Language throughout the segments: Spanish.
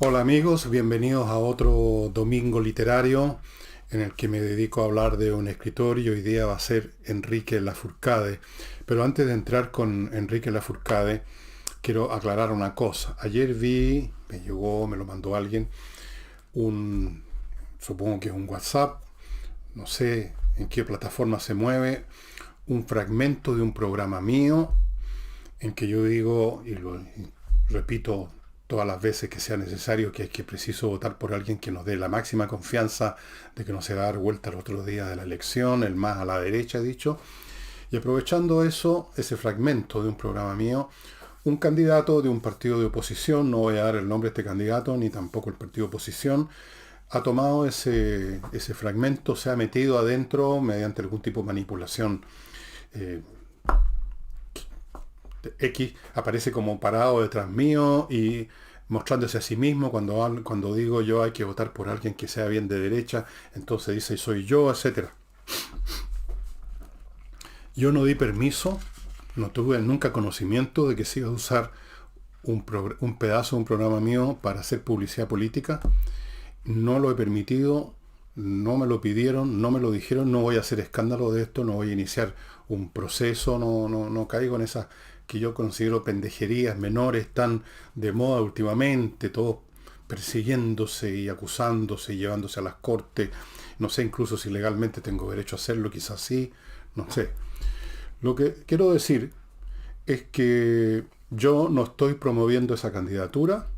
Hola amigos, bienvenidos a otro domingo literario en el que me dedico a hablar de un escritor y hoy día va a ser Enrique Lafourcade. Pero antes de entrar con Enrique Lafourcade, quiero aclarar una cosa. Ayer vi, me llegó, me lo mandó alguien, un, supongo que es un WhatsApp, no sé en qué plataforma se mueve, un fragmento de un programa mío en que yo digo, y repito todas las veces que sea necesario, que es que preciso votar por alguien que nos dé la máxima confianza de que no se va a dar vuelta el otro día de la elección, el más a la derecha, he dicho. Y aprovechando eso, ese fragmento de un programa mío, un candidato de un partido de oposición, no voy a dar el nombre de este candidato, ni tampoco el partido de oposición, ha tomado ese fragmento, se ha metido adentro mediante algún tipo de manipulación. eh, X aparece como parado detrás mío y mostrándose a sí mismo cuando digo yo hay que votar por alguien que sea bien de derecha, entonces dice soy yo, etcétera. Yo no di permiso, no tuve nunca conocimiento de que se iba a usar un pedazo de un programa mío para hacer publicidad política. No lo he permitido, no me lo pidieron, no me lo dijeron, no voy a hacer escándalo de esto, no voy a iniciar un proceso, no caigo en esas que yo considero pendejerías menores tan de moda últimamente, todos persiguiéndose y acusándose y llevándose a las cortes. No sé incluso si legalmente tengo derecho a hacerlo, quizás sí, no sé. Lo que quiero decir es que yo no estoy promoviendo esa candidatura,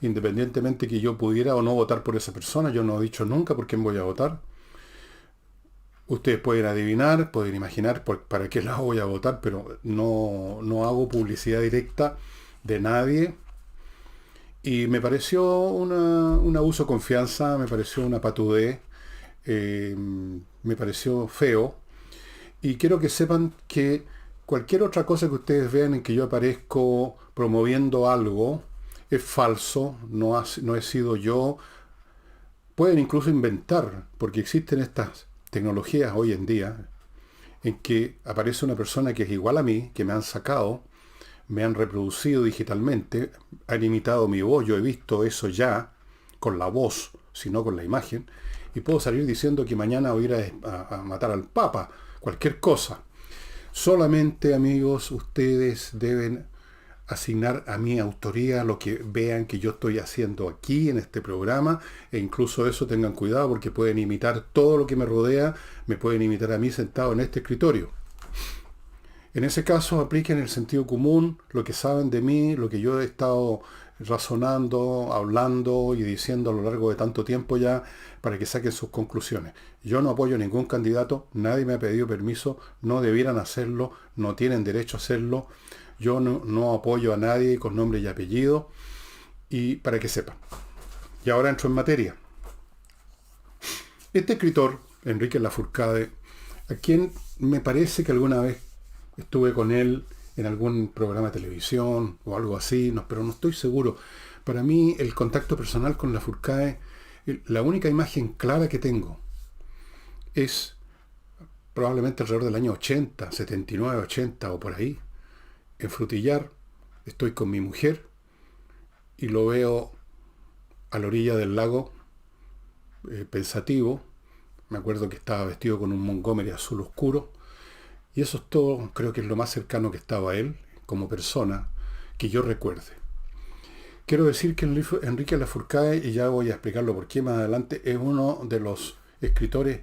independientemente que yo pudiera o no votar por esa persona. Yo no he dicho nunca por quién voy a votar. Ustedes pueden adivinar, pueden imaginar para qué lado voy a votar, pero no hago publicidad directa de nadie. Y me pareció un abuso de confianza, me pareció una patudez, me pareció feo. Y quiero que sepan que cualquier otra cosa que ustedes vean en que yo aparezco promoviendo algo es falso, no he sido yo. Pueden incluso inventar, porque existen estas tecnologías hoy en día en que aparece una persona que es igual a mí, que me han sacado, me han reproducido digitalmente, han imitado mi voz, yo he visto eso ya, con la voz, sino con la imagen, y puedo salir diciendo que mañana voy a ir a matar al Papa, cualquier cosa. Solamente, amigos, ustedes deben asignar a mi autoría lo que vean que yo estoy haciendo aquí en este programa, e incluso eso tengan cuidado porque pueden imitar todo lo que me rodea, me pueden imitar a mí sentado en este escritorio. En ese caso apliquen el sentido común, lo que saben de mí, lo que yo he estado razonando, hablando y diciendo a lo largo de tanto tiempo ya, para que saquen sus conclusiones. Yo no apoyo a ningún candidato, nadie me ha pedido permiso, no debieran hacerlo, no tienen derecho a hacerlo. Yo no apoyo a nadie con nombre y apellido, y para que sepan. Y ahora entro en materia. Este escritor, Enrique Lafourcade, a quien me parece que alguna vez estuve con él en algún programa de televisión o algo así, pero no estoy seguro. Para mí, el contacto personal con Lafourcade, la única imagen clara que tengo es probablemente alrededor del año 80, 79, 80 o por ahí. En Frutillar, estoy con mi mujer y lo veo a la orilla del lago, pensativo. Me acuerdo que estaba vestido con un Montgomery azul oscuro. Y eso es todo, creo que es lo más cercano que estaba a él, como persona, que yo recuerde. Quiero decir que Enrique Lafourcade, y ya voy a explicarlo por qué más adelante, es uno de los escritores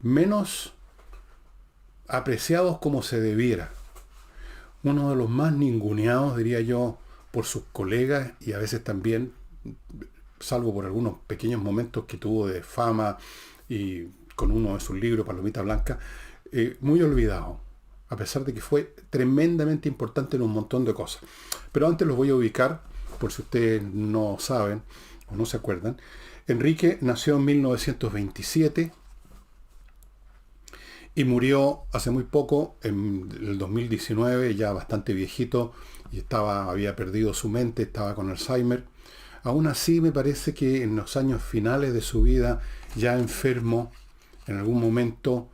menos apreciados como se debiera. Uno de los más ninguneados, diría yo, por sus colegas y a veces también, salvo por algunos pequeños momentos que tuvo de fama y con uno de sus libros, Palomita Blanca, muy olvidado, a pesar de que fue tremendamente importante en un montón de cosas. Pero antes los voy a ubicar, por si ustedes no saben o no se acuerdan. Enrique nació en 1927 y murió hace muy poco, en el 2019, ya bastante viejito, y había perdido su mente, estaba con Alzheimer. Aún así, me parece que en los años finales de su vida, ya enfermo, en algún momento,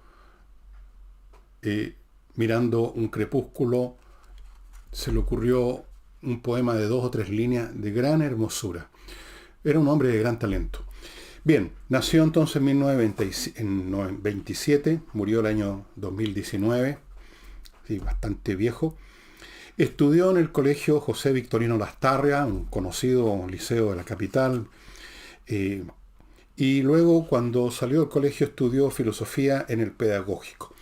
mirando un crepúsculo, se le ocurrió un poema de 2 o 3 líneas de gran hermosura. Era un hombre de gran talento. Bien, nació entonces en 1927, murió el año 2019, sí, bastante viejo. Estudió en el colegio José Victorino Lastarria, un conocido liceo de la capital, eh, y luego cuando salió del colegio estudió filosofía en el pedagógico.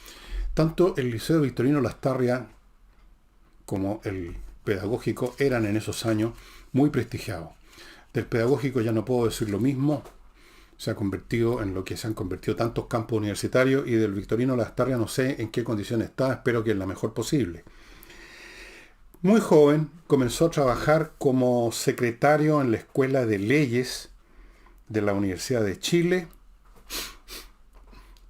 Tanto el liceo Victorino Lastarria como el pedagógico eran en esos años muy prestigiados. Del pedagógico ya no puedo decir lo mismo, se ha convertido en lo que se han convertido tantos campos universitarios, y del Victorino Lastarria no sé en qué condición está, espero que en la mejor posible. Muy joven comenzó a trabajar como secretario en la Escuela de Leyes de la Universidad de Chile.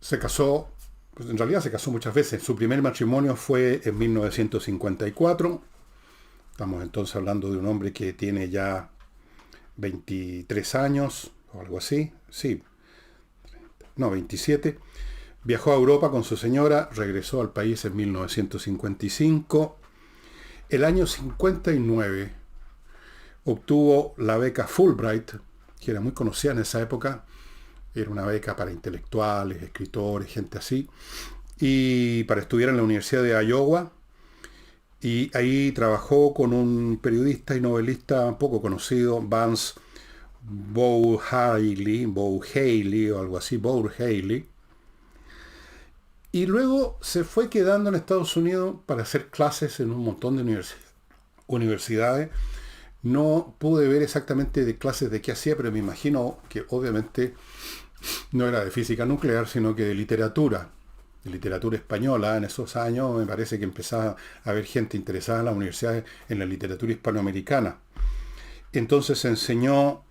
Se casó, pues en realidad se casó muchas veces. Su primer matrimonio fue en 1954. Estamos entonces hablando de un hombre que tiene ya 23 años o algo así. Sí, no, 27. Viajó a Europa con su señora, regresó al país en 1955. El año 59 obtuvo la beca Fulbright, que era muy conocida en esa época. Era una beca para intelectuales, escritores, gente así, y para estudiar en la Universidad de Iowa. Y ahí trabajó con un periodista y novelista poco conocido, Vance Bowhaley o algo así, Bowhaley. Y luego se fue quedando en Estados Unidos para hacer clases en un montón de universidades. No pude ver exactamente de clases de qué hacía, pero me imagino que obviamente no era de física nuclear, sino que de literatura española. En esos años me parece que empezaba a haber gente interesada en las universidades en la literatura hispanoamericana. Entonces se enseñó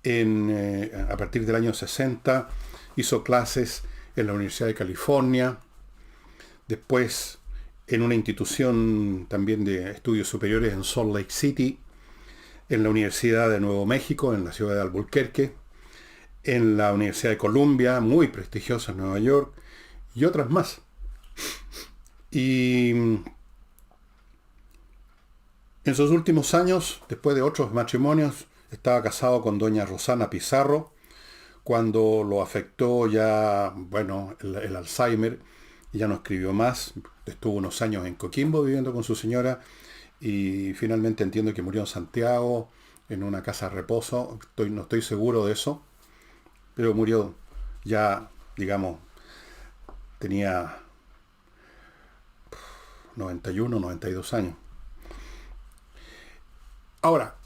a partir del año 60, hizo clases en la Universidad de California, después en una institución también de estudios superiores en Salt Lake City, en la Universidad de Nuevo México, en la ciudad de Albuquerque, en la Universidad de Columbia, muy prestigiosa en Nueva York, y otras más. Y en sus últimos años, después de otros matrimonios, estaba casado con doña Rosana Pizarro. Cuando lo afectó ya, bueno, el Alzheimer, ya no escribió más. Estuvo unos años en Coquimbo viviendo con su señora, y finalmente entiendo que murió en Santiago, en una casa de reposo. No estoy seguro de eso, pero murió ya, digamos, tenía 91, 92 años. Ahora,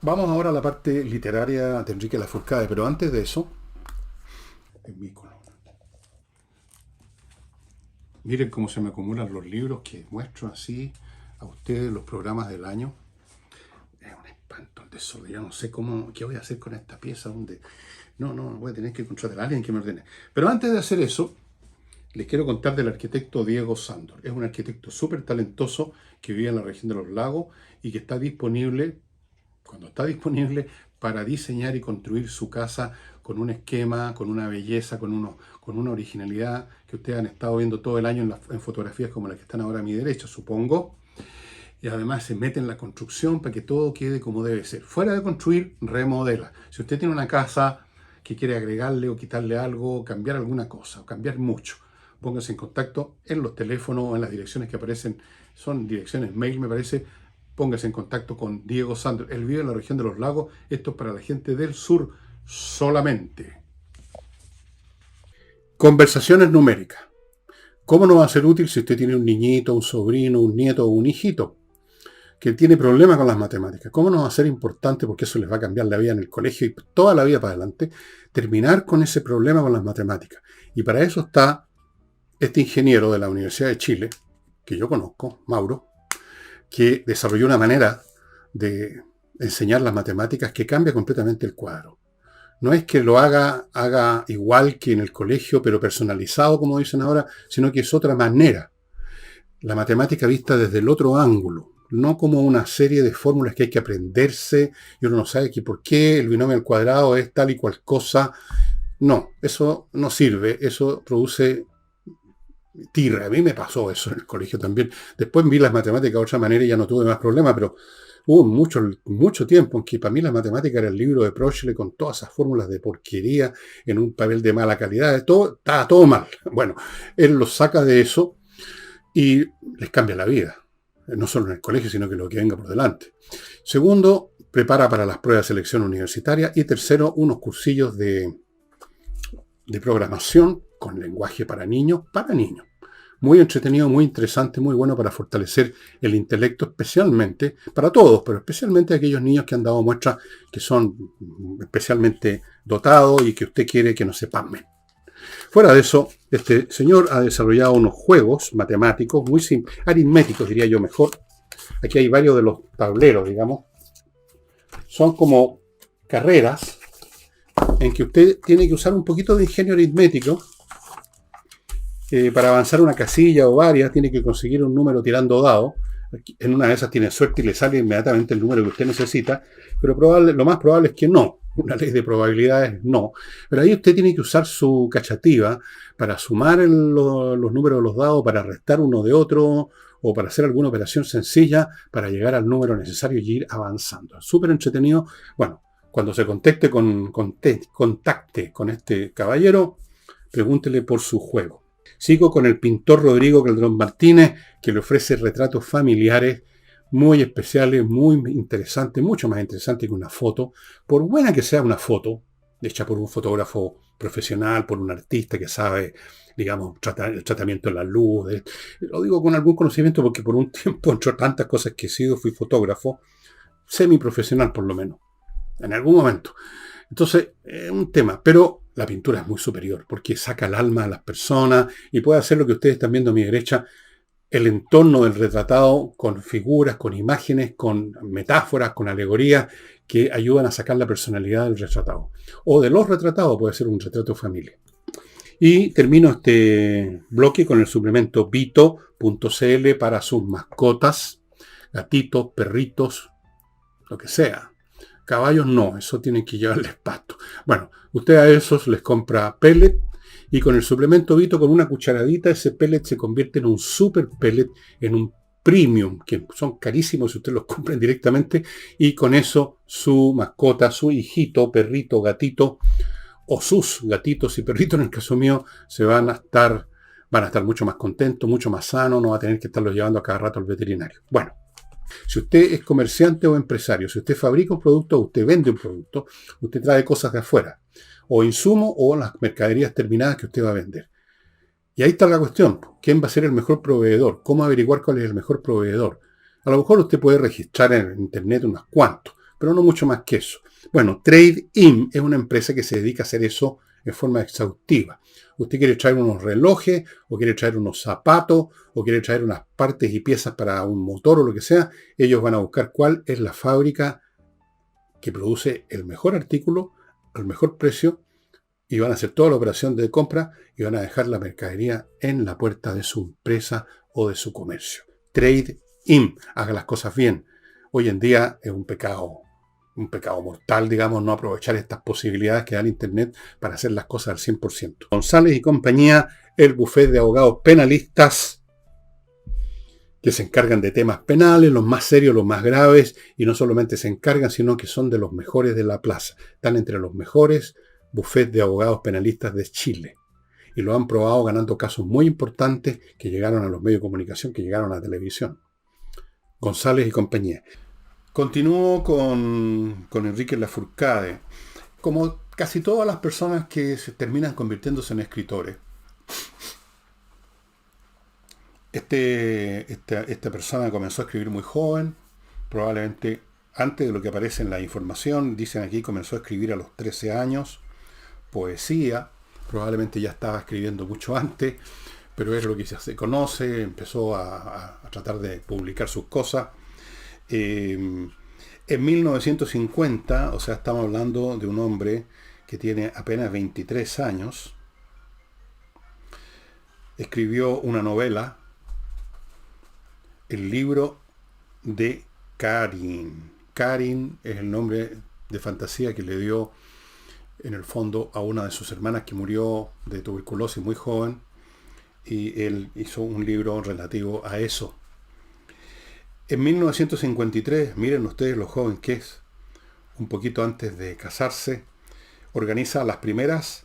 vamos ahora a la parte literaria de Enrique Lafourcade, pero antes de eso, miren cómo se me acumulan los libros que muestro así a ustedes, los programas del año. Es un espanto el desorden. Yo no sé qué voy a hacer con esta pieza. No, voy a tener que contratar a alguien que me ordene. Pero antes de hacer eso, les quiero contar del arquitecto Diego Sándor. Es un arquitecto súper talentoso que vive en la región de los lagos y que está disponible, cuando está disponible, para diseñar y construir su casa con un esquema, con una belleza, con una originalidad que ustedes han estado viendo todo el año en fotografías como las que están ahora a mi derecha, supongo. Y además se mete en la construcción para que todo quede como debe ser. Fuera de construir, remodela. Si usted tiene una casa que quiere agregarle o quitarle algo, cambiar alguna cosa, o cambiar mucho, póngase en contacto en los teléfonos o en las direcciones que aparecen. Son direcciones mail, me parece. Póngase en contacto con Diego Sándor. Él vive en la región de los lagos. Esto es para la gente del sur solamente. Conversaciones numéricas. ¿Cómo no va a ser útil si usted tiene un niñito, un sobrino, un nieto o un hijito que tiene problemas con las matemáticas? ¿Cómo no va a ser importante, porque eso les va a cambiar la vida en el colegio y toda la vida para adelante, terminar con ese problema con las matemáticas? Y para eso está este ingeniero de la Universidad de Chile, que yo conozco, Mauro, que desarrolló una manera de enseñar las matemáticas que cambia completamente el cuadro. No es que lo haga igual que en el colegio, pero personalizado, como dicen ahora, sino que es otra manera. La matemática vista desde el otro ángulo, no como una serie de fórmulas que hay que aprenderse y uno no sabe que por qué el binomio al cuadrado es tal y cual cosa. No, eso no sirve, eso produce tirra. A mí me pasó eso en el colegio también. Después vi las matemáticas de otra manera y ya no tuve más problemas, pero Hubo mucho tiempo en que para mí la matemática era el libro de Prochle con todas esas fórmulas de porquería en un papel de mala calidad, estaba todo mal. Bueno, él los saca de eso y les cambia la vida. No solo en el colegio, sino que lo que venga por delante. Segundo, prepara para las pruebas de selección universitaria. Y tercero, unos cursillos de programación con lenguaje para niños. Muy entretenido, muy interesante, muy bueno para fortalecer el intelecto, especialmente, para todos, pero especialmente aquellos niños que han dado muestras que son especialmente dotados y que usted quiere que no se pasmen. Fuera de eso, este señor ha desarrollado unos juegos matemáticos, muy aritméticos, diría yo mejor. Aquí hay varios de los tableros, digamos. Son como carreras en que usted tiene que usar un poquito de ingenio aritmético. Para avanzar una casilla o varias, tiene que conseguir un número tirando dados. En una de esas tiene suerte y le sale inmediatamente el número que usted necesita, pero lo más probable es que no. Una ley de probabilidades no. Pero ahí usted tiene que usar su cachativa para sumar los números de los dados, para restar uno de otro, o para hacer alguna operación sencilla para llegar al número necesario y ir avanzando. Es súper entretenido. Bueno, cuando se contacte con este caballero, pregúntele por su juego. Sigo con el pintor Rodrigo Calderón Martínez, que le ofrece retratos familiares muy especiales, muy interesantes, mucho más interesantes que una foto. Por buena que sea una foto, hecha por un fotógrafo profesional, por un artista que sabe, digamos, el tratamiento de la luz. Lo digo con algún conocimiento porque por un tiempo, entre tantas cosas que he sido, fui fotógrafo, semiprofesional por lo menos, en algún momento. Entonces, es un tema, pero la pintura es muy superior porque saca el alma a las personas y puede hacer lo que ustedes están viendo a mi derecha, el entorno del retratado con figuras, con imágenes, con metáforas, con alegorías que ayudan a sacar la personalidad del retratado. O de los retratados, puede ser un retrato de familia. Y termino este bloque con el suplemento Vito.cl para sus mascotas, gatitos, perritos, lo que sea. Caballos no, eso tienen que llevarles pasto. Bueno, usted a esos les compra pellet y con el suplemento Vito, con una cucharadita, ese pellet se convierte en un super pellet, en un premium, que son carísimos si usted los compra directamente, y con eso su mascota, su hijito, perrito, gatito, o sus gatitos y perritos, en el caso mío, van a estar mucho más contentos, mucho más sanos, no va a tener que estarlos llevando a cada rato al veterinario. Bueno, si usted es comerciante o empresario, si usted fabrica un producto o usted vende un producto, usted trae cosas de afuera, o insumos o las mercaderías terminadas que usted va a vender. Y ahí está la cuestión. ¿Quién va a ser el mejor proveedor? ¿Cómo averiguar cuál es el mejor proveedor? A lo mejor usted puede registrar en internet unos cuantos, pero no mucho más que eso. Bueno, Trade-In es una empresa que se dedica a hacer eso en forma exhaustiva. Usted quiere traer unos relojes, o quiere traer unos zapatos, o quiere traer unas partes y piezas para un motor o lo que sea, ellos van a buscar cuál es la fábrica que produce el mejor artículo, al mejor precio, y van a hacer toda la operación de compra y van a dejar la mercadería en la puerta de su empresa o de su comercio. Trade-In, haga las cosas bien. Hoy en día es un pecado mortal, digamos, no aprovechar estas posibilidades que da el Internet para hacer las cosas al 100%. González y compañía, el bufete de abogados penalistas que se encargan de temas penales, los más serios, los más graves, y no solamente se encargan, sino que son de los mejores de la plaza. Están entre los mejores bufetes de abogados penalistas de Chile. Y lo han probado ganando casos muy importantes que llegaron a los medios de comunicación, que llegaron a la televisión. González y compañía. Continúo con Enrique Lafourcade. Como casi todas las personas que se terminan convirtiéndose en escritores, esta persona comenzó a escribir muy joven, probablemente antes de lo que aparece en la información. Dicen aquí comenzó a escribir a los 13 años, poesía, probablemente ya estaba escribiendo mucho antes, pero es lo que se conoce, empezó a tratar de publicar sus cosas. En 1950, o sea, estamos hablando de un hombre que tiene apenas 23 años, escribió una novela, El libro de Karin. Karin es el nombre de fantasía que le dio en el fondo a una de sus hermanas que murió de tuberculosis muy joven, y él hizo un libro relativo a eso. En 1953, miren ustedes lo joven que es, un poquito antes de casarse, organiza las primeras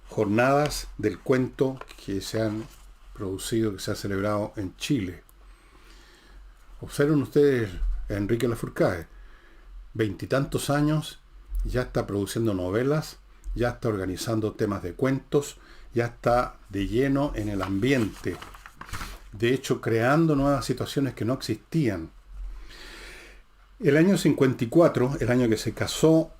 jornadas del cuento que se han producido, que se han celebrado en Chile. Observen ustedes a Enrique Lafourcade, veintitantos años, ya está produciendo novelas, ya está organizando temas de cuentos, ya está de lleno en el ambiente, de hecho creando nuevas situaciones que no existían. El año 54, el año que se casó,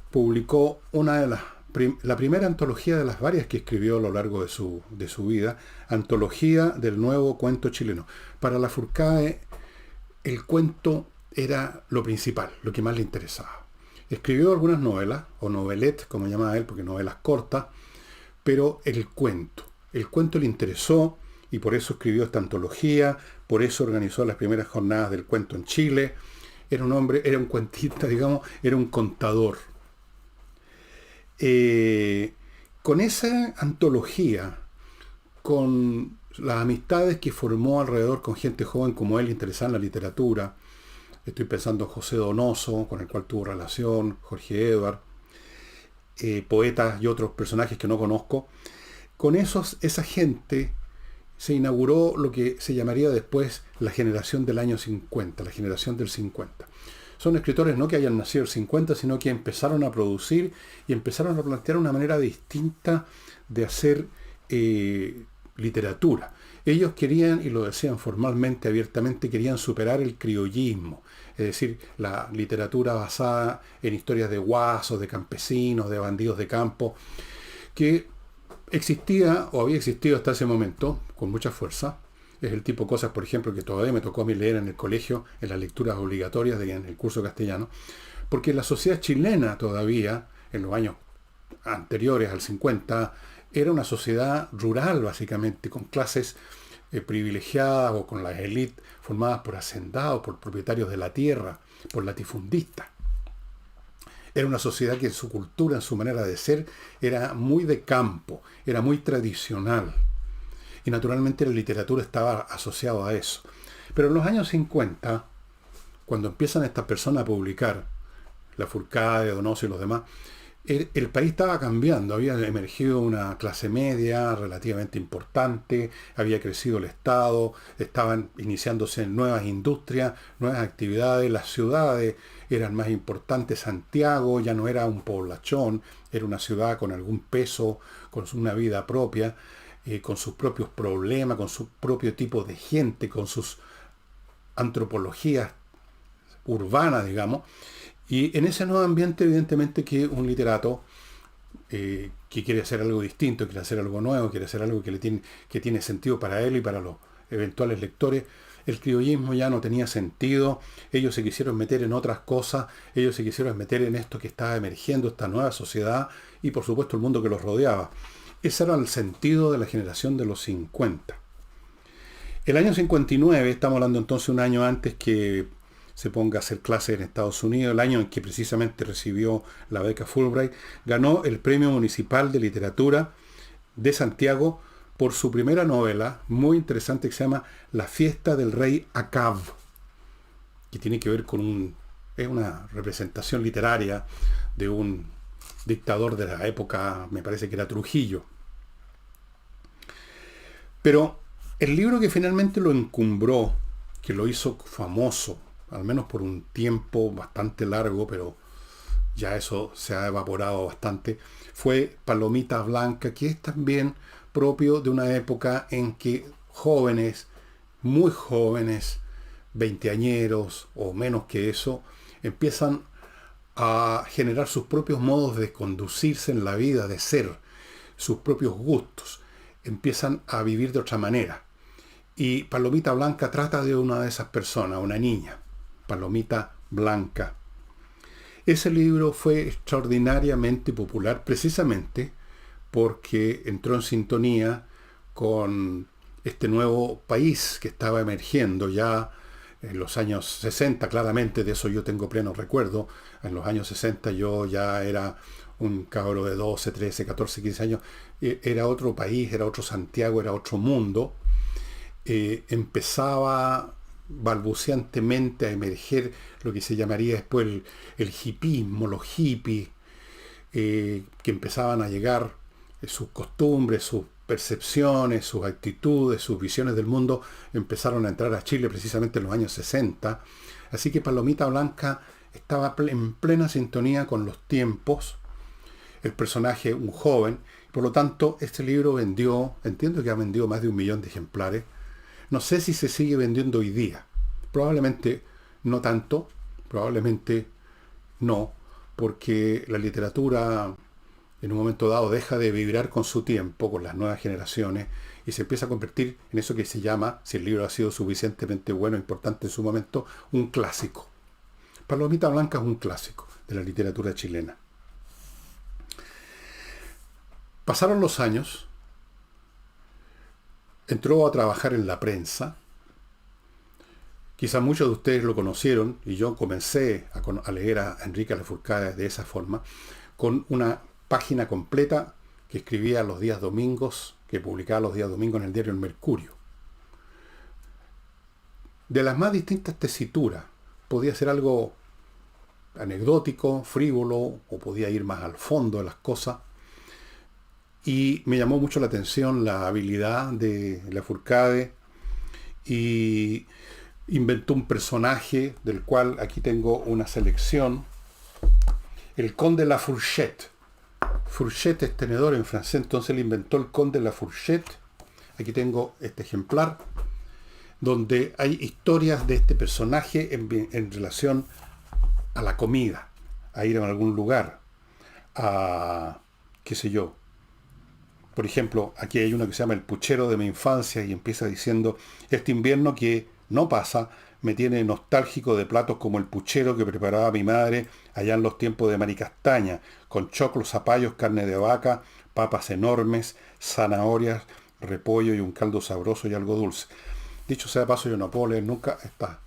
publicó la primera antología de las varias que escribió a lo largo de su vida, Antología del Nuevo Cuento Chileno. Para Lafourcade, el cuento era lo principal, lo que más le interesaba. Escribió algunas novelas, o novelettes, como llamaba él, porque novelas cortas, pero el cuento le interesó, y por eso escribió esta antología, por eso organizó las primeras jornadas del cuento en Chile. Era un hombre, era un cuentista, digamos, era un contador. Con esa antología, con las amistades que formó alrededor con gente joven como él, interesada en la literatura, estoy pensando en José Donoso, con el cual tuvo relación, Jorge Edward, poetas y otros personajes que no conozco. Con esa gente se inauguró lo que se llamaría después la generación del año 50, la generación del 50. Son escritores no que hayan nacido en el 50, sino que empezaron a producir y empezaron a plantear una manera distinta de hacer literatura. Ellos querían, y lo decían formalmente, abiertamente, querían superar el criollismo, es decir, la literatura basada en historias de guasos, de campesinos, de bandidos de campo, que existía o había existido hasta ese momento con mucha fuerza. Es el tipo de cosas, por ejemplo, que todavía me tocó a mí leer en el colegio, en las lecturas obligatorias en el curso castellano, porque la sociedad chilena todavía, en los años anteriores al 50, era una sociedad rural básicamente, con clases privilegiadas o con las élites formadas por hacendados, por propietarios de la tierra, por latifundistas. Era una sociedad que en su cultura, en su manera de ser, era muy de campo, era muy tradicional. Y naturalmente la literatura estaba asociada a eso. Pero en los años 50, cuando empiezan estas personas a publicar, Lafourcade, Donoso y los demás, el país estaba cambiando, había emergido una clase media relativamente importante, había crecido el Estado, estaban iniciándose nuevas industrias, nuevas actividades, las ciudades eran más importantes, Santiago ya no era un poblachón, era una ciudad con algún peso, con una vida propia, con sus propios problemas, con su propio tipo de gente, con sus antropologías urbanas, digamos. Y en ese nuevo ambiente, evidentemente, que un literato que quiere hacer algo distinto, quiere hacer algo nuevo, quiere hacer algo que tiene sentido para él y para los eventuales lectores, el criollismo ya no tenía sentido, ellos se quisieron meter en otras cosas, ellos se quisieron meter en esto que estaba emergiendo, esta nueva sociedad y por supuesto el mundo que los rodeaba. Ese era el sentido de la generación de los 50. El año 59, estamos hablando entonces un año antes que se ponga a hacer clases en Estados Unidos, el año en que precisamente recibió la beca Fulbright, ganó el Premio Municipal de Literatura de Santiago por su primera novela, muy interesante, que se llama La Fiesta del Rey Acab, que tiene que ver con es una representación literaria de un dictador de la época, me parece que era Trujillo. Pero el libro que finalmente lo encumbró, que lo hizo famoso, al menos por un tiempo bastante largo, pero ya eso se ha evaporado bastante, fue Palomita Blanca, que es también propio de una época en que jóvenes, muy jóvenes, veinteañeros o menos que eso, empiezan a generar sus propios modos de conducirse en la vida, de ser, sus propios gustos, empiezan a vivir de otra manera. Y Palomita Blanca trata de una de esas personas, una niña, Palomita Blanca. Ese libro fue extraordinariamente popular precisamente porque entró en sintonía con este nuevo país que estaba emergiendo ya en los años 60, claramente, de eso yo tengo pleno recuerdo. En los años 60 yo ya era un cabro de 12, 13, 14, 15 años. Era otro país, era otro Santiago, era otro mundo. Empezaba balbuceantemente a emerger lo que se llamaría después el hipismo, los hippies, que empezaban a llegar, sus costumbres, sus percepciones, sus actitudes, sus visiones del mundo, empezaron a entrar a Chile precisamente en los años 60. Así que Palomita Blanca estaba en plena sintonía con los tiempos, el personaje un joven, por lo tanto este libro vendió, entiendo que ha vendido más de 1 millón de ejemplares. No sé si se sigue vendiendo hoy día, probablemente no tanto, probablemente no, porque la literatura en un momento dado deja de vibrar con su tiempo, con las nuevas generaciones, y se empieza a convertir en eso que se llama, si el libro ha sido suficientemente bueno e importante en su momento, un clásico. Palomita Blanca es un clásico de la literatura chilena. Pasaron los años, entró a trabajar en la prensa. Quizá muchos de ustedes lo conocieron, y yo comencé a leer a Enrique Lafourcade de esa forma, con una página completa que escribía los días domingos, que publicaba los días domingos en el diario El Mercurio. De las más distintas tesituras, podía ser algo anecdótico, frívolo, o podía ir más al fondo de las cosas. Y me llamó mucho la atención la habilidad de Lafourcade, y inventó un personaje del cual aquí tengo una selección, el conde La Fourchette. Fourchette es tenedor en francés, entonces él inventó el conde La Fourchette. Aquí tengo este ejemplar, donde hay historias de este personaje en relación a la comida, a ir a algún lugar, a qué sé yo. Por ejemplo, aquí hay uno que se llama El puchero de mi infancia y empieza diciendo: este invierno que no pasa me tiene nostálgico de platos como el puchero que preparaba mi madre allá en los tiempos de Maricastaña, con choclos, zapallos, carne de vaca, papas enormes, zanahorias, repollo y un caldo sabroso y algo dulce. Dicho sea de paso, yo no puedo leer nunca estas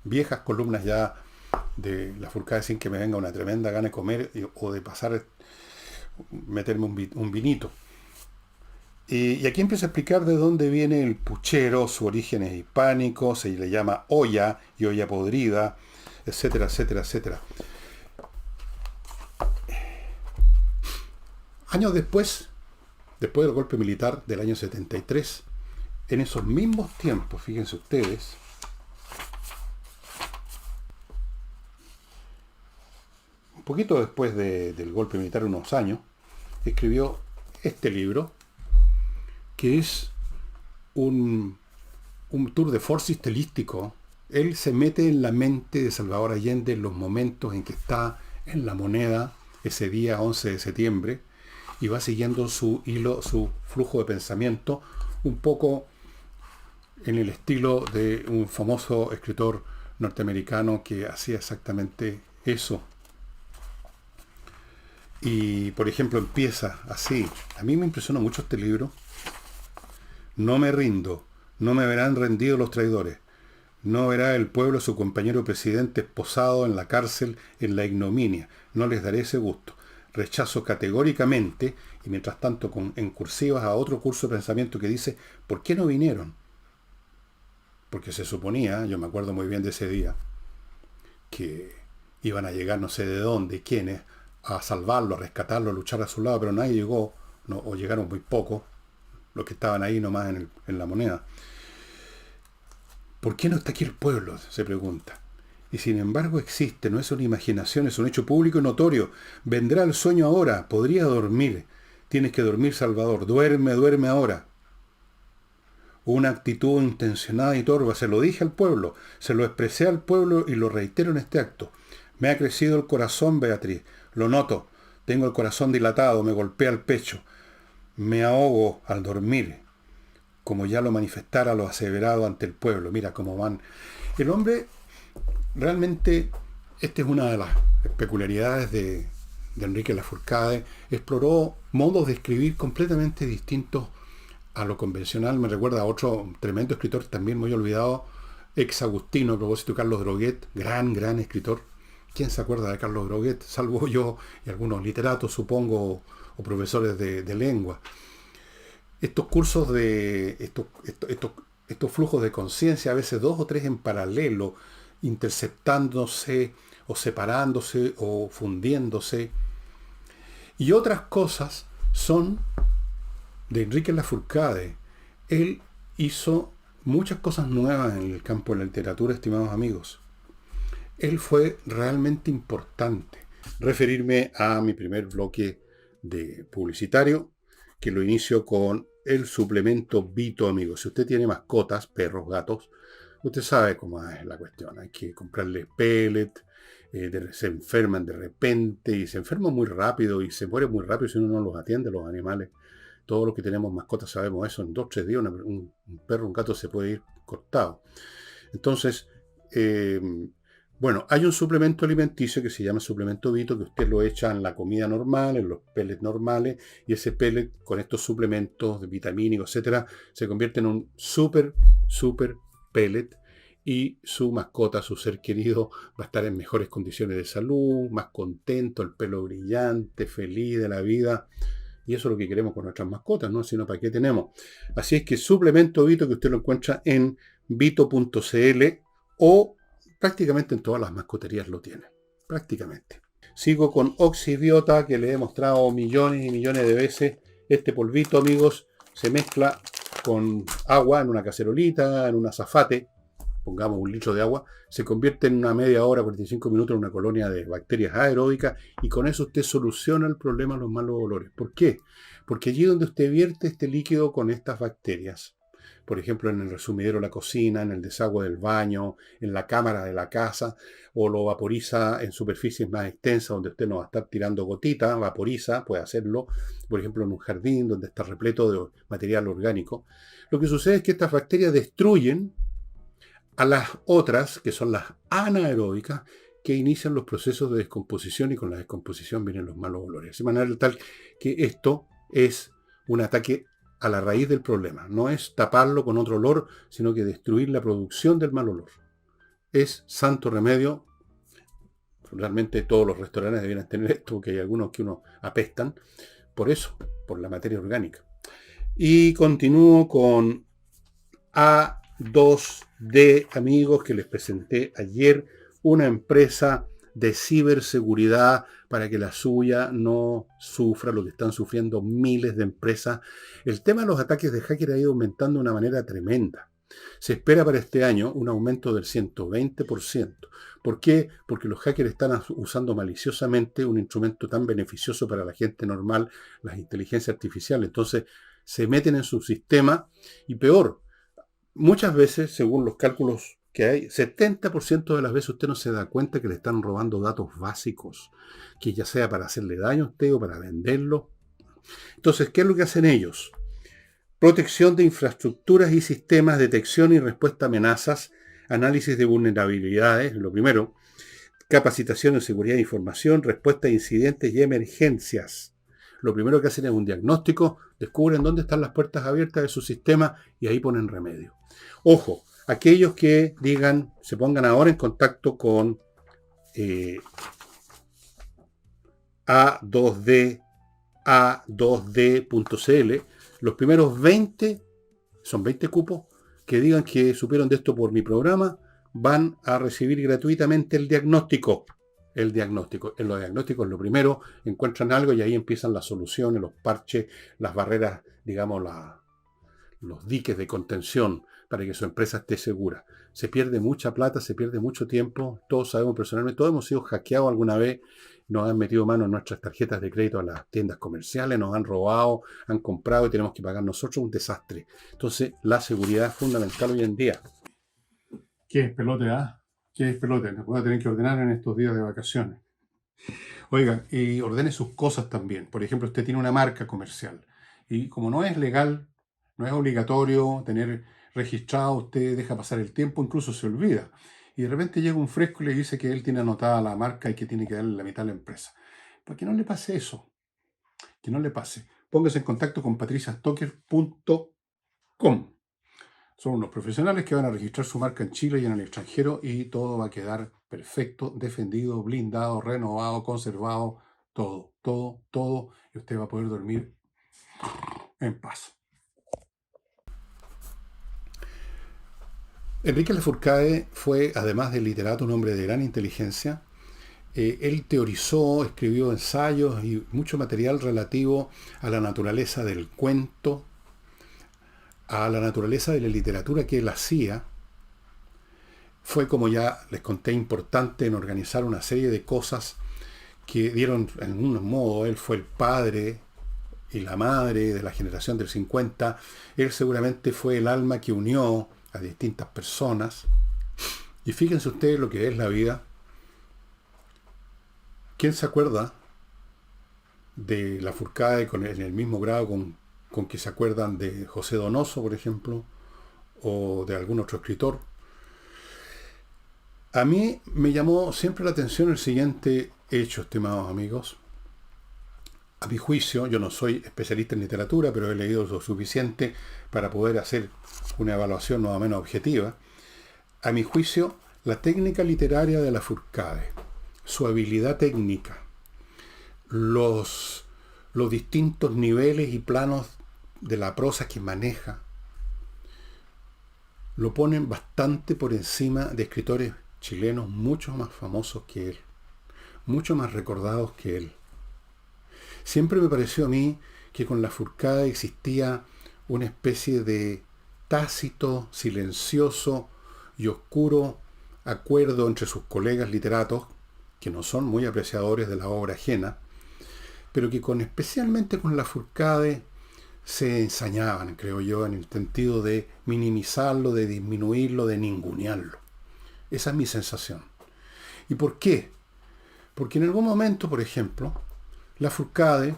viejas columnas ya de Lafourcade sin que me venga una tremenda gana de comer o de pasar, meterme un vinito. Y aquí empieza a explicar de dónde viene el puchero, su origen es hispánico, se le llama olla y olla podrida, etcétera, etcétera, etcétera. Años después del golpe militar del año 73, en esos mismos tiempos, fíjense ustedes, un poquito después del golpe militar, unos años, escribió este libro, que es un tour de force estilístico. Él se mete en la mente de Salvador Allende en los momentos en que está en La Moneda, ese día 11 de septiembre, y va siguiendo su hilo, su flujo de pensamiento, un poco en el estilo de un famoso escritor norteamericano que hacía exactamente eso. Y, por ejemplo, empieza así. A mí me impresionó mucho este libro. No me rindo, no me verán rendidos los traidores. No verá el pueblo a su compañero presidente esposado en la cárcel en la ignominia. No les daré ese gusto. Rechazo categóricamente, y mientras tanto en cursivas a otro curso de pensamiento que dice: ¿por qué no vinieron? Porque se suponía, yo me acuerdo muy bien de ese día, que iban a llegar no sé de dónde, quiénes, a salvarlo, a rescatarlo, a luchar a su lado, pero nadie llegó, no, o llegaron muy pocos, los que estaban ahí nomás en La Moneda. ¿Por qué no está aquí el pueblo?, se pregunta. Y sin embargo existe, no es una imaginación, es un hecho público y notorio. Vendrá el sueño ahora, podría dormir. Tienes que dormir, Salvador, duerme, duerme ahora. Una actitud intencionada y torva, se lo dije al pueblo, se lo expresé al pueblo y lo reitero en este acto. Me ha crecido el corazón, Beatriz, lo noto, tengo el corazón dilatado, me golpea el pecho. Me ahogo al dormir, como ya lo manifestara lo aseverado ante el pueblo. Mira cómo van. El hombre, realmente, esta es una de las peculiaridades de Enrique Lafourcade. Exploró modos de escribir completamente distintos a lo convencional. Me recuerda a otro tremendo escritor, también muy olvidado, ex agustino, a propósito, Carlos Droguet, gran escritor. ¿Quién se acuerda de Carlos Droguet? Salvo yo y algunos literatos, supongo, o profesores de lengua. Estos cursos de estos estos flujos de conciencia, a veces dos o tres en paralelo, interceptándose o separándose o fundiéndose. Y otras cosas son de Enrique Lafourcade. Él hizo muchas cosas nuevas en el campo de la literatura, estimados amigos. Él fue realmente importante. Referirme a mi primer bloque de publicitario, que lo inicio con el suplemento Vito, amigos. Si usted tiene mascotas, perros, gatos, usted sabe cómo es la cuestión. Hay que comprarles pellet, se enferman de repente y se enferman muy rápido y se mueren muy rápido si uno no los atiende, los animales. Todos los que tenemos mascotas sabemos eso. En 2 o 3 días un perro, un gato se puede ir cortado. Entonces, bueno, hay un suplemento alimenticio que se llama suplemento Vito, que usted lo echa en la comida normal, en los pellets normales, y ese pellet con estos suplementos de vitamínicos, etcétera, se convierte en un super pellet, y su mascota, su ser querido, va a estar en mejores condiciones de salud, más contento, el pelo brillante, feliz de la vida. Y eso es lo que queremos con nuestras mascotas, ¿no? Sino para qué tenemos. Así es que suplemento Vito, que usted lo encuentra en vito.cl, o prácticamente en todas las mascoterías lo tienen. Prácticamente. Sigo con Oxibiota, que le he mostrado millones y millones de veces. Este polvito, amigos, se mezcla con agua en una cacerolita, en un azafate. Pongamos 1 litro de agua, se convierte en una media hora, 45 minutos en una colonia de bacterias aeróbicas, y con eso usted soluciona el problema de los malos olores. ¿Por qué? Porque allí donde usted vierte este líquido con estas bacterias, por ejemplo en el resumidero de la cocina, en el desagüe del baño, en la cámara de la casa, o lo vaporiza en superficies más extensas donde usted no va a estar tirando gotitas, vaporiza, puede hacerlo, por ejemplo en un jardín donde está repleto de material orgánico. Lo que sucede es que estas bacterias destruyen a las otras, que son las anaeróbicas, que inician los procesos de descomposición, y con la descomposición vienen los malos olores. De manera tal que esto es un ataque a la raíz del problema. No es taparlo con otro olor, sino que destruir la producción del mal olor. Es santo remedio. Realmente todos los restaurantes debieran tener esto, porque hay algunos que uno apestan por eso, por la materia orgánica. Y continúo con A2D, amigos, que les presenté ayer, una empresa de ciberseguridad para que la suya no sufra lo que están sufriendo miles de empresas. El tema de los ataques de hacker ha ido aumentando de una manera tremenda. Se espera para este año un aumento del 120%. ¿Por qué? Porque los hackers están usando maliciosamente un instrumento tan beneficioso para la gente normal, las inteligencias artificiales. Entonces se meten en su sistema, y peor, muchas veces, según los cálculos que hay, 70% de las veces usted no se da cuenta que le están robando datos básicos, que ya sea para hacerle daño a usted o para venderlo. Entonces, ¿qué es lo que hacen ellos? Protección de infraestructuras y sistemas, detección y respuesta a amenazas, análisis de vulnerabilidades, lo primero, capacitación en seguridad de información, respuesta a incidentes y emergencias. Lo primero que hacen es un diagnóstico, descubren dónde están las puertas abiertas de su sistema y ahí ponen remedio. Ojo, aquellos que digan, se pongan ahora en contacto con a2d.cl, los primeros 20, son 20 cupos, que digan que supieron de esto por mi programa, van a recibir gratuitamente el diagnóstico. El diagnóstico. En los diagnósticos, lo primero, encuentran algo y ahí empiezan las soluciones, los parches, las barreras, digamos, los diques de contención para que su empresa esté segura. Se pierde mucha plata, se pierde mucho tiempo. Todos sabemos personalmente, todos hemos sido hackeados alguna vez, nos han metido mano en nuestras tarjetas de crédito a las tiendas comerciales, nos han robado, han comprado y tenemos que pagar nosotros, un desastre. Entonces, la seguridad es fundamental hoy en día. ¿Qué es pelote, ¿Qué es pelote? Nos voy a tener que ordenar en estos días de vacaciones. Oiga, y ordene sus cosas también. Por ejemplo, usted tiene una marca comercial y como no es legal, no es obligatorio tener registrado, usted deja pasar el tiempo, incluso se olvida. Y de repente llega un fresco y le dice que él tiene anotada la marca y que tiene que darle la mitad a la empresa. Para que no le pase eso, que no le pase. Póngase en contacto con patriciastocker.com. Son unos profesionales que van a registrar su marca en Chile y en el extranjero, y todo va a quedar perfecto, defendido, blindado, renovado, conservado, todo, y usted va a poder dormir en paz. Enrique Lafourcade fue, además de literato, un hombre de gran inteligencia. Él teorizó, escribió ensayos y mucho material relativo a la naturaleza del cuento, a la naturaleza de la literatura que él hacía. Fue, como ya les conté, importante en organizar una serie de cosas que dieron, en un modo, él fue el padre y la madre de la generación del 50. Él seguramente fue el alma que unió a distintas personas. Y fíjense ustedes lo que es la vida. ¿Quién se acuerda de Lafourcade en el mismo grado con que se acuerdan de José Donoso, por ejemplo, o de algún otro escritor? A mí me llamó siempre la atención el siguiente hecho, estimados amigos. A mi juicio, yo no soy especialista en literatura, pero he leído lo suficiente para poder hacer una evaluación más o menos objetiva. A mi juicio, la técnica literaria de Lafourcade, su habilidad técnica, los distintos niveles y planos de la prosa que maneja, lo ponen bastante por encima de escritores chilenos mucho más famosos que él, mucho más recordados que él. Siempre me pareció a mí que con Lafourcade existía una especie de tácito, silencioso y oscuro acuerdo entre sus colegas literatos, que no son muy apreciadores de la obra ajena, pero que especialmente con Lafourcade se ensañaban, creo yo, en el sentido de minimizarlo, de disminuirlo, de ningunearlo. Esa es mi sensación. ¿Y por qué? Porque en algún momento, por ejemplo, Lafourcade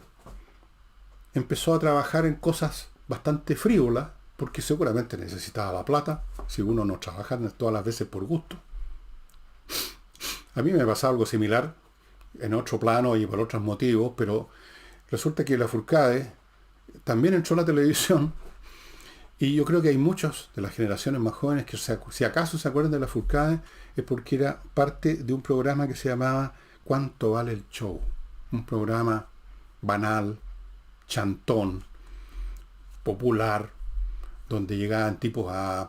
empezó a trabajar en cosas bastante frívolas, porque seguramente necesitaba la plata, si uno no trabaja todas las veces por gusto. A mí me pasaba algo similar, en otro plano y por otros motivos, pero resulta que Lafourcade también entró a la televisión, y yo creo que hay muchos de las generaciones más jóvenes que, si acaso se acuerdan de Lafourcade, es porque era parte de un programa que se llamaba ¿Cuánto vale el show? Un programa banal, chantón, popular, donde llegaban tipos a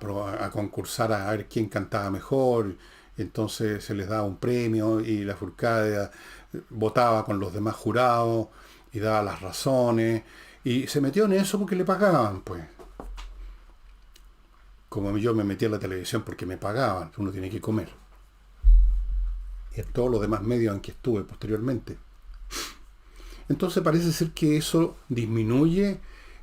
concursar a ver quién cantaba mejor. Entonces se les daba un premio y Lafourcade votaba con los demás jurados y daba las razones. Y se metió en eso porque le pagaban, pues. Como yo me metí a la televisión porque me pagaban, que uno tiene que comer. Y en todos los demás medios en que estuve posteriormente. Entonces parece ser que eso disminuye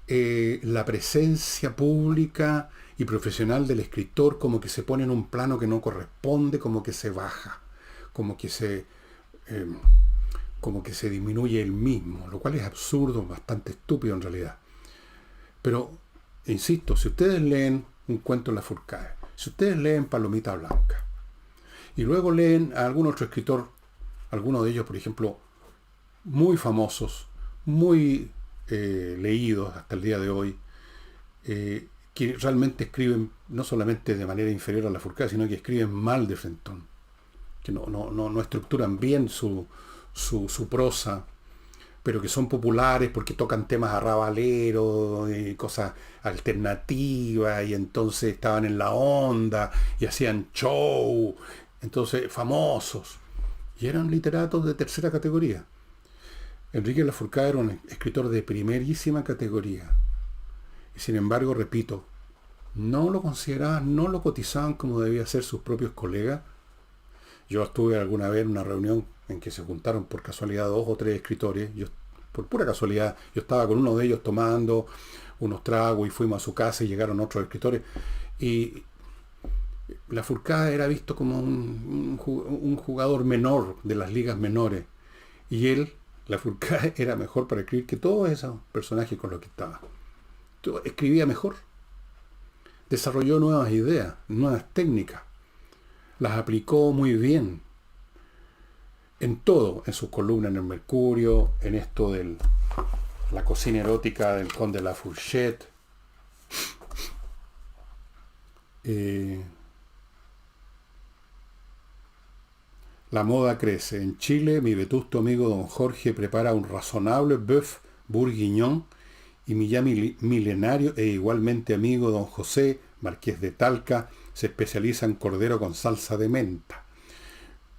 la presencia pública y profesional del escritor, como que se pone en un plano que no corresponde, como que se baja, como que se disminuye él mismo, lo cual es absurdo, bastante estúpido en realidad. Pero, insisto, si ustedes leen un cuento de Lafourcade, si ustedes leen Palomita Blanca, y luego leen a algún otro escritor, algunos de ellos, por ejemplo, muy famosos, muy leídos hasta el día de hoy, que realmente escriben no solamente de manera inferior a Lafourcade, sino que escriben mal de frentón, que no estructuran bien su prosa, pero que son populares porque tocan temas arrabaleros y cosas alternativas, y entonces estaban en la onda y hacían show, entonces famosos, y eran literatos de tercera categoría. Enrique Lafourcade era un escritor de primerísima categoría, y sin embargo, repito, no lo consideraban, no lo cotizaban como debía ser sus propios colegas. Yo estuve alguna vez en una reunión en que se juntaron por casualidad 2 o 3 escritores. Por pura casualidad, yo estaba con uno de ellos tomando unos tragos y fuimos a su casa y llegaron otros escritores. Y Lafourcade era visto como un jugador menor de las ligas menores. Y él, Lafourcade, era mejor para escribir que todos esos personajes con los que estaba. Escribía mejor. Desarrolló nuevas ideas, nuevas técnicas. Las aplicó muy bien. En todo, en sus columnas en el Mercurio, en esto de la cocina erótica del Conde La Fourchette. La moda crece. En Chile, mi vetusto amigo don Jorge prepara un razonable bœuf bourguignon, y mi ya milenario e igualmente amigo don José, marqués de Talca, se especializa en cordero con salsa de menta.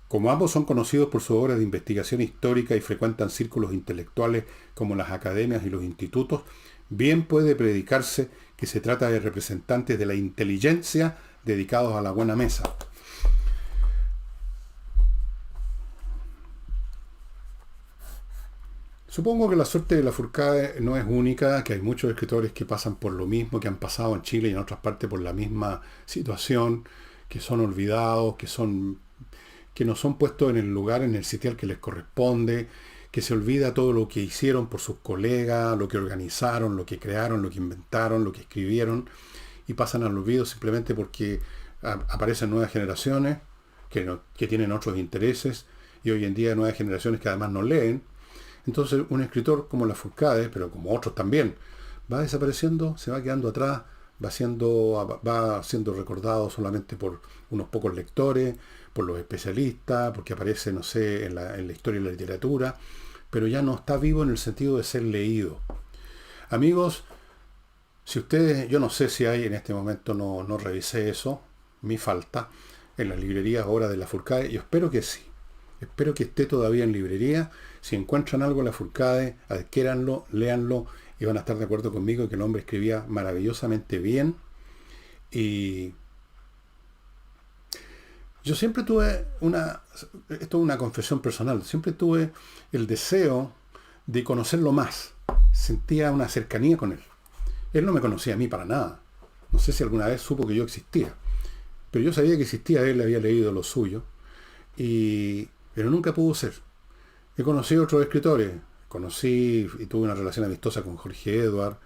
Como ambos son conocidos por su obra de investigación histórica y frecuentan círculos intelectuales como las academias y los institutos, bien puede predicarse que se trata de representantes de la inteligencia dedicados a la buena mesa. Supongo que la suerte de Lafourcade no es única, que hay muchos escritores que pasan por lo mismo, que han pasado en Chile y en otras partes por la misma situación, que son olvidados, que no son puestos en el lugar, en el sitial que les corresponde, que se olvida todo lo que hicieron por sus colegas, lo que organizaron, lo que crearon, lo que inventaron, lo que escribieron, y pasan al olvido simplemente porque aparecen nuevas generaciones que tienen otros intereses, y hoy en día hay nuevas generaciones que además no leen. Entonces un escritor como Lafourcade, pero como otros también, va desapareciendo, se va quedando atrás, va siendo recordado solamente por unos pocos lectores, por los especialistas, porque aparece, no sé, en la historia y la literatura, pero ya no está vivo en el sentido de ser leído. Amigos, si ustedes, yo no sé si hay en este momento, no revisé eso, mi falta, en las librerías ahora de Lafourcade, yo espero que sí. Espero que esté todavía en librería. Si encuentran algo Lafourcade, adquiéranlo, léanlo y van a estar de acuerdo conmigo que el hombre escribía maravillosamente bien. Y yo siempre tuve esto es una confesión personal, siempre tuve el deseo de conocerlo más. Sentía una cercanía con él. Él no me conocía a mí para nada. No sé si alguna vez supo que yo existía. Pero yo sabía que existía, él había leído lo suyo. Pero nunca pudo ser. He conocido a otros escritores. Conocí y tuve una relación amistosa con Jorge Edward.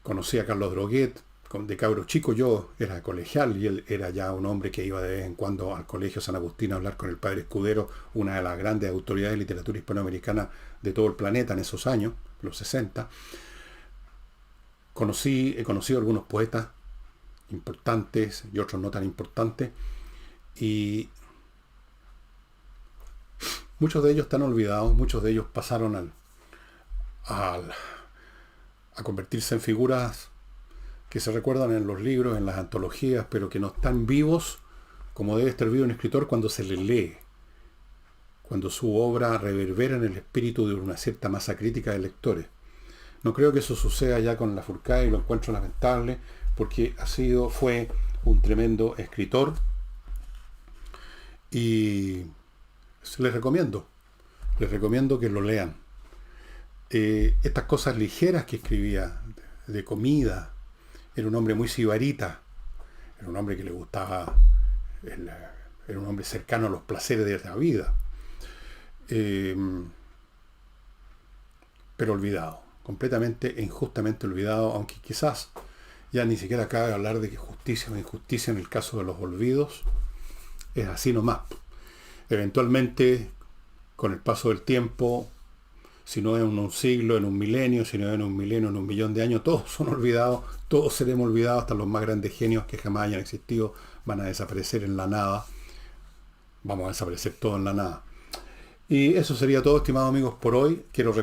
Conocí a Carlos Droguet. De cabro chico yo era colegial y él era ya un hombre que iba de vez en cuando al Colegio San Agustín a hablar con el padre Escudero, una de las grandes autoridades de literatura hispanoamericana de todo el planeta en esos años, los 60. He conocido a algunos poetas importantes y otros no tan importantes. Y muchos de ellos están olvidados, muchos de ellos pasaron a convertirse en figuras que se recuerdan en los libros, en las antologías, pero que no están vivos como debe estar vivo un escritor cuando se le lee, cuando su obra reverbera en el espíritu de una cierta masa crítica de lectores. No creo que eso suceda ya con Lafourcade y lo encuentro lamentable, porque fue un tremendo escritor y les recomiendo que lo lean. Estas cosas ligeras que escribía, de comida, era un hombre muy sibarita, era un hombre que le gustaba, era un hombre cercano a los placeres de la vida, pero olvidado, completamente e injustamente olvidado, aunque quizás ya ni siquiera cabe hablar de que justicia o injusticia en el caso de los olvidos, es así nomás. Eventualmente, con el paso del tiempo, si no en un siglo, en un milenio, si no en un milenio, en un millón de años, todos son olvidados, todos seremos olvidados, hasta los más grandes genios que jamás hayan existido van a desaparecer en la nada. Vamos a desaparecer todo en la nada. Y eso sería todo, estimados amigos, por hoy. Quiero recordar